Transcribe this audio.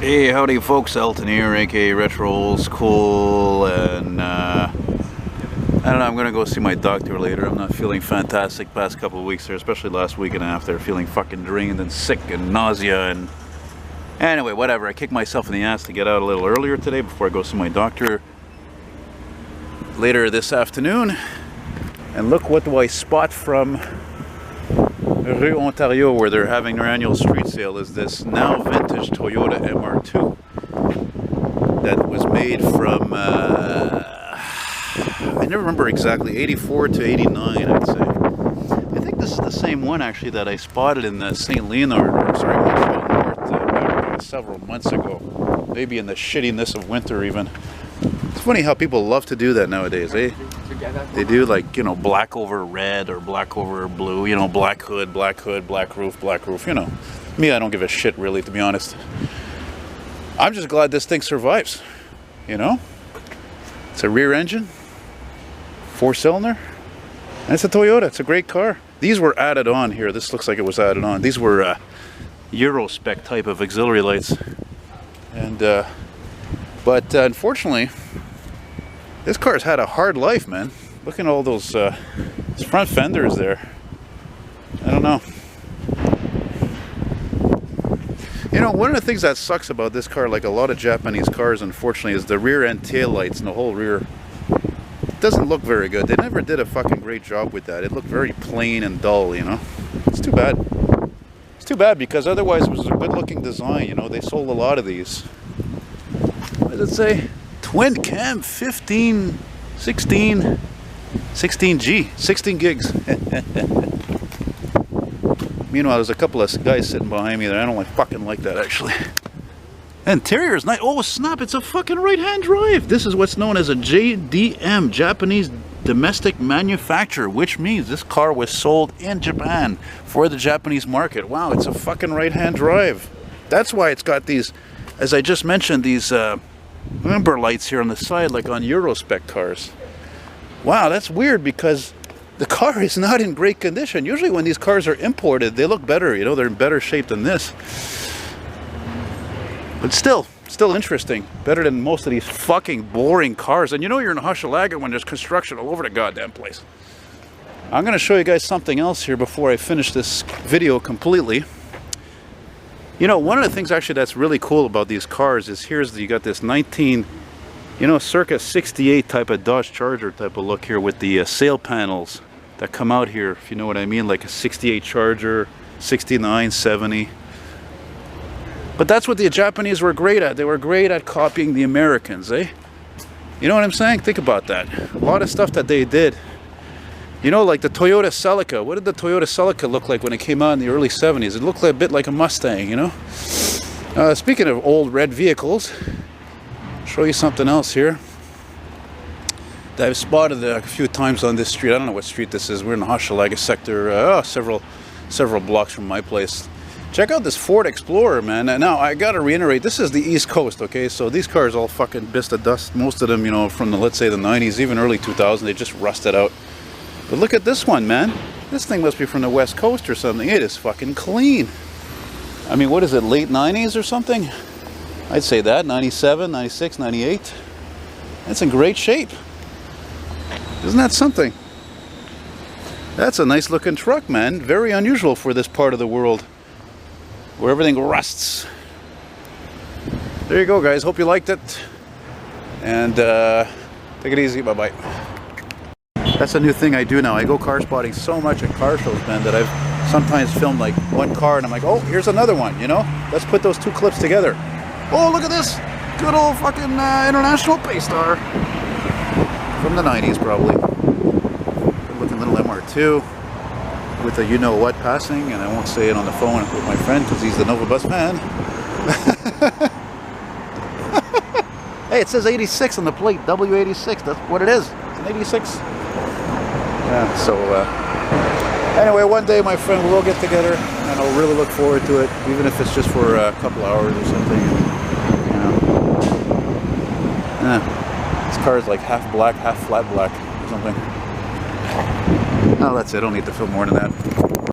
Hey, howdy folks, Elton here, aka Retro Old School, and I don't know, I'm gonna go see my doctor later. I'm not feeling fantastic past couple of weeks there, especially last week and a half there, feeling fucking drained and sick and nausea and... Anyway, whatever, I kicked myself in the ass to get out a little earlier today before I go see my doctor later this afternoon. And look what do I spot from Rue Ontario, where they're having their annual street sale, is this now vintage Toyota MR2 that was made from, I never remember exactly, 84 to 89, I'd say. I think this is the same one actually that I spotted in the St. Leonard, or sorry, Montreal North back several months ago. Maybe in the shittiness of winter even. It's funny how people love to do that nowadays, eh? They do, like, you know, black over red or black over blue, you know, black hood, black roof, you know. Me, I don't give a shit really, to be honest. I'm just glad this thing survives, you know. It's a rear engine, 4-cylinder, and it's a Toyota. It's a great car. These were added on here. This looks like it was added on. These were Euro spec type of auxiliary lights. And but unfortunately, this car's had a hard life, man. Look at all those front fenders there. I don't know. You know, one of the things that sucks about this car, like a lot of Japanese cars, unfortunately, is the rear end tail lights and the whole rear. It doesn't look very good. They never did a fucking great job with that. It looked very plain and dull, you know. It's too bad. It's too bad because otherwise it was a good looking design, you know. They sold a lot of these. What does it say? Twin cam 16G, 16 gigs. Meanwhile, there's a couple of guys sitting behind me that I don't fucking like that actually. Interior is nice. Oh snap, it's a fucking right-hand drive. This is what's known as a JDM, Japanese domestic manufacturer, which means this car was sold in Japan for the Japanese market. Wow, it's a fucking right-hand drive. That's why it's got these, as I just mentioned, these amber lights here on the side, like on Euro spec cars. Wow, that's weird because the car is not in great condition. Usually when these cars are imported, they look better, you know, they're in better shape than this. But still interesting. Better than most of these fucking boring cars. And you know you're in Hochelaga when there's construction all over the goddamn place. I'm going to show you guys something else here before I finish this video completely. You know, one of the things actually that's really cool about these cars is you got this 19, you know, circa 68 type of Dodge Charger type of look here with the sail panels that come out here, if you know what I mean, like a 68 Charger, 69, 70. But that's what the Japanese were great at. They were great at copying the Americans, eh? You know what I'm saying? Think about that. A lot of stuff that they did. You know, like the Toyota Celica. What did the Toyota Celica look like when it came out in the early 70s? It looked like a bit like a Mustang, you know? Speaking of old red vehicles, I'll show you something else here that I've spotted a few times on this street. I don't know what street this is. We're in the Hochelaga sector, several blocks from my place. Check out this Ford Explorer, man. Now, I gotta reiterate, this is the East Coast, okay? So these cars all fucking bit of dust. Most of them, you know, from the, let's say, the 90s, even early 2000s, they just rusted out. But look at this one, man. This thing must be from the West Coast or something. It is fucking clean. I mean, what is it, late 90s or something? I'd say that, 97, 96, 98. It's in great shape. Isn't that something? That's a nice looking truck, man. Very unusual for this part of the world, where everything rusts. There you go, guys. Hope you liked it. And take it easy. Bye-bye. That's a new thing I do now. I go car spotting so much at car shows, man, that I've sometimes filmed like one car and I'm like, oh, here's another one, you know? Let's put those two clips together. Oh, look at this. Good old fucking International Paystar. From the 90s, probably. Good looking little MR2 with a you-know-what passing, and I won't say it on the phone with my friend because he's the Nova Bus fan. Hey, it says 86 on the plate, W86. That's what it is. It's an 86. Yeah, so anyway, one day my friend will get together and I'll really look forward to it, even if it's just for a couple hours or something. You know, this car is like half black, half flat black or something. Oh, that's it. I don't need to film more than that.